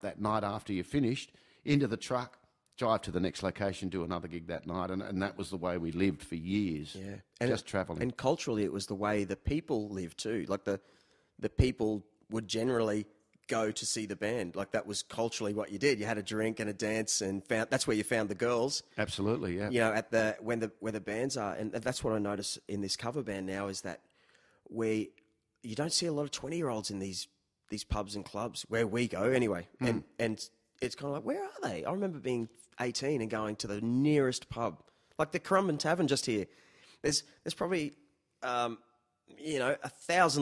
that night after you finished, into the truck, drive to the next location, do another gig that night, and that was the way we lived for years. Yeah, and just travelling. And culturally, it was the way the people lived too. Like the people would generally go to see the band. Like that was culturally what you did. You had a drink and a dance, and that's where you found the girls. Absolutely, yeah. You know, where the bands are, and that's what I notice in this cover band now is that you don't see a lot of 20-year-olds in these pubs and clubs where we go anyway, and it's kind of like, where are they? I remember being 18 and going to the nearest pub, like the Currumbin Tavern just here. There's probably 1,000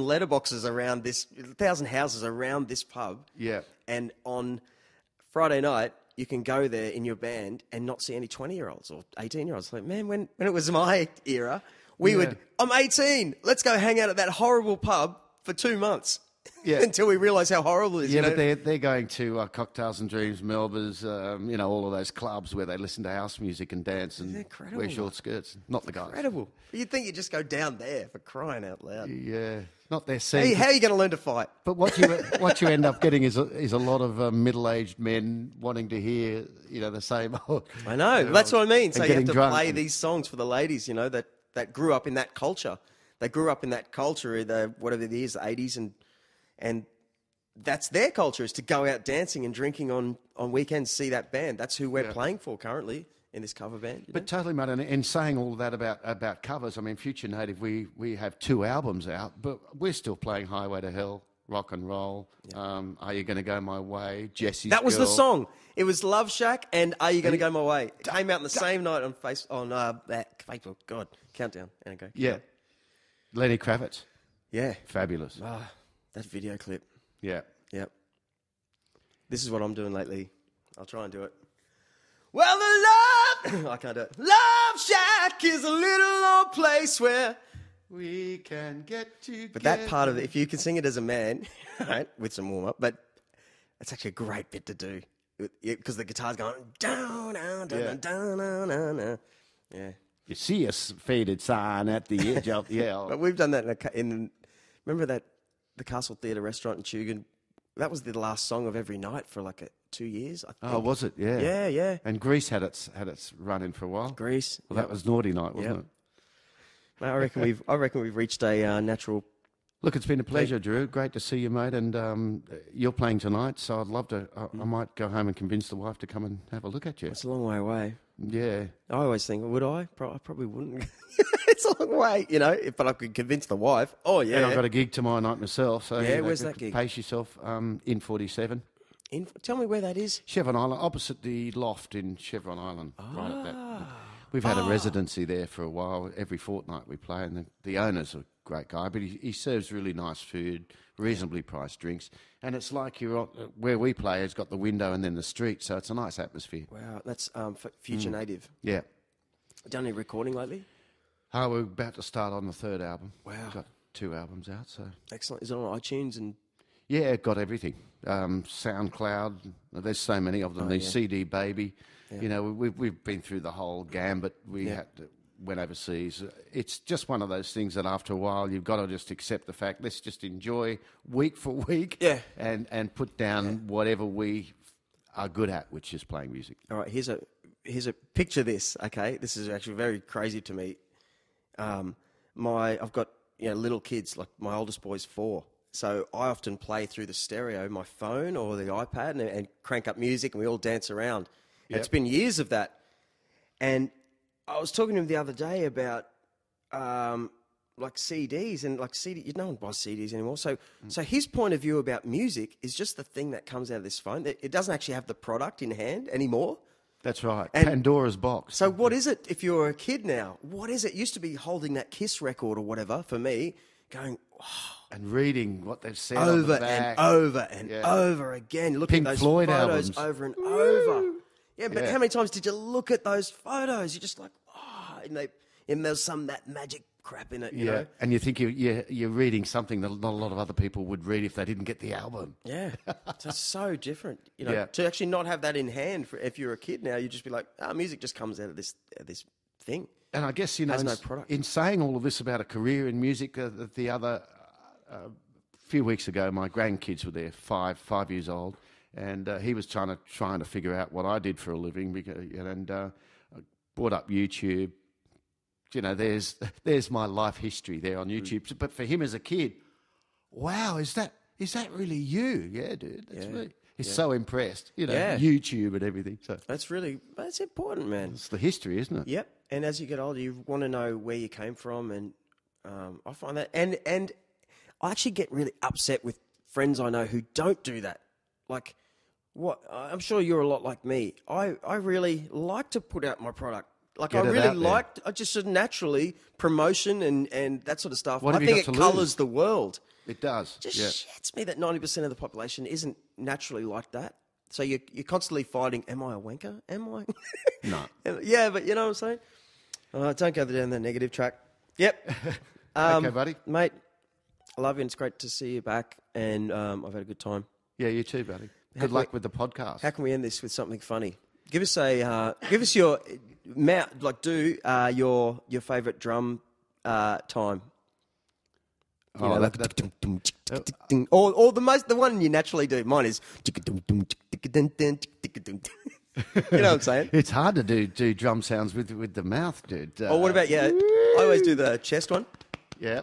letterboxes around this, 1,000 houses around this pub. Yeah. And on Friday night, you can go there in your band and not see any 20-year-olds or 18-year-olds. Like, man, when it was my era, I'm 18. Let's go hang out at that horrible pub for 2 months. Yeah. Until we realise how horrible it is. Yeah, but they're going to Cocktails and Dreams, Melba's, all of those clubs where they listen to house music and dance and wear short skirts. Not the guys. Incredible. You'd think you'd just go down there, for crying out loud. Yeah, not their scene. Hey, how are you going to learn to fight? But what you end up getting is a lot of middle-aged men wanting to hear the same. I know. That's what I mean. So you have to play and these songs for the ladies, that grew up in that culture. They grew up in that culture, whatever it is, the 80s, and that's their culture, is to go out dancing and drinking on weekends, see that band. That's who we're playing for currently in this cover band. But totally, mate, and saying all that about covers, I mean, Future Native, we have 2 albums out, but we're still playing Highway to Hell, Rock and Roll, Are You Gonna Go My Way, Jesse's That was Girl. the song. It was Love Shack and Are You Gonna Go My Way. It came out on the same night on Facebook. God, countdown. And go. Yeah. Lenny Kravitz. Yeah. Fabulous. That video clip. Yeah. Yep. This is what I'm doing lately. I'll try and do it. Well, the love... I can't do it. Love Shack is a little old place where... we can get together. But that part of it, if you can sing it as a man, right, with some warm-up, but it's actually a great bit to do. Because the guitar's going... down, down, down, down, down, down, down. Yeah. You see a faded sign at the edge of the L. But we've done that remember that... the Castle Theatre restaurant in Tugun, that was the last song of every night for 2 years, I think. Oh, was it? Yeah. Yeah, yeah. And Grease had its run in for a while. Grease. Well, that was Naughty Night, wasn't it? Mate, I reckon we've reached a natural... Look, it's been a pleasure, Drew. Great to see you, mate. And you're playing tonight, so I'd love to... I might go home and convince the wife to come and have a look at you. It's a long way away. Yeah. I always think, would I? I probably wouldn't. It's a long way, but I could convince the wife. Oh, yeah. And I've got a gig tomorrow night myself. So where's that gig? Pace yourself in 47. Tell me where that is. Chevron Island, opposite the loft in Chevron Island. Right at that. We've had a residency there for a while. Every fortnight we play, and the owner's a great guy, but he serves really nice food, reasonably priced drinks, and it's like where we play has got the window and then the street, so it's a nice atmosphere. Wow, that's Future Native. Yeah. Done any recording lately? We're about to start on the 3rd album. Wow. We've got 2 albums out, so... Excellent. Is it on iTunes and... Yeah, got everything. SoundCloud, there's so many of them. CD Baby. Yeah. We've been through the whole gambit. Went overseas. It's just one of those things that after a while you've got to just accept the fact, let's just enjoy week for week and put down whatever we are good at, which is playing music. All right, here's a picture this, okay? This is actually very crazy to me. I've got little kids, like my oldest boy's 4. So I often play through the stereo, my phone or the iPad, and crank up music, and we all dance around. Yep. It's been years of that. And I was talking to him the other day about CDs and no one buys CDs anymore. So his point of view about music is just the thing that comes out of this phone. It doesn't actually have the product in hand anymore. That's right. And Pandora's box. So what is it if you're a kid now? What is it? It used to be holding that Kiss record or whatever for me, going... Oh, and reading what they've said over on the back. and over and over again. Look Pink at those Floyd photos albums. over and over. Yeah, but how many times did you look at those photos? You're just like, and there's that magic crap in it, you know? And you think you're reading something that not a lot of other people would read if they didn't get the album. Yeah, it's so different. To actually not have that in hand if you're a kid now, you just be like, music just comes out of this thing. And I guess, has no product. In saying all of this about a career in music, a few weeks ago, my grandkids were there, five years old, and he was trying to figure out what I did for a living, and I brought up YouTube. You know, there's my life history there on YouTube. But for him as a kid, wow, is that really you? Yeah, dude, that's me. He's so impressed, YouTube and everything. So that's important, man. It's the history, isn't it? Yep. And as you get older, you want to know where you came from, and I find that, and I actually get really upset with friends I know who don't do that. Like, what? I'm sure you're a lot like me. I really like to put out my product. Like, I just sort of naturally promotion and that sort of stuff. I think it colours the world. It does. Just shits me that 90% of the population isn't naturally like that. So you're constantly fighting, am I a wanker? Am I? No. Yeah, but you know what I'm saying? Don't go down the negative track. Yep. Okay, buddy. Mate, I love you, and it's great to see you back, and I've had a good time. Yeah, you too, buddy. Good luck with the podcast. How can we end this with something funny? Give us your your favourite drum time. You know, like, or the one you naturally do. Mine is. You know what I'm saying? It's hard to do drum sounds with the mouth, dude. What about I always do the chest one. Yeah.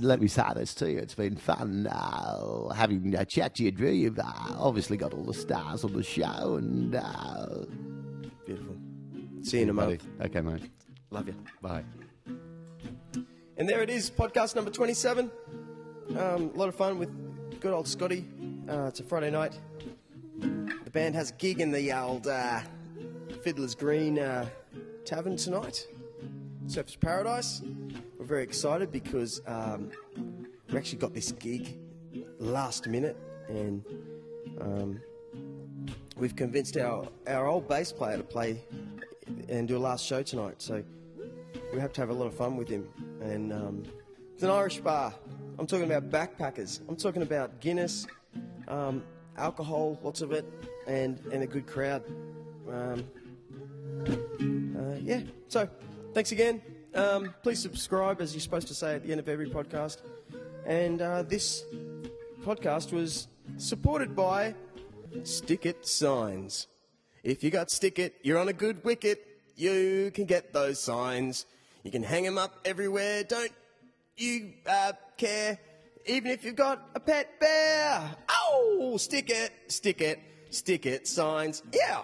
Let me say this to you. It's been fun having a chat to you, Drew. You've obviously got all the stars on the show, and beautiful. See you in a month. Okay, mate. Love you. Bye. And there it is, podcast number 27. A lot of fun with good old Scotty. It's a Friday night. The band has a gig in the old Fiddler's Green Tavern tonight. Surfers Paradise. We're very excited because we actually got this gig last minute, and we've convinced our old bass player to play and do a last show tonight. So we have to have a lot of fun with him. And it's an Irish bar. I'm talking about backpackers. I'm talking about Guinness, alcohol, lots of it, and a good crowd. Yeah. So thanks again. Please subscribe, as you're supposed to say at the end of every podcast. And this podcast was supported by Stick It Signs. If you got Stick It, you're on a good wicket. You can get those signs. You can hang them up everywhere. Don't you care? Even if you've got a pet bear. Oh, stick it, stick it, stick it signs. Yeah.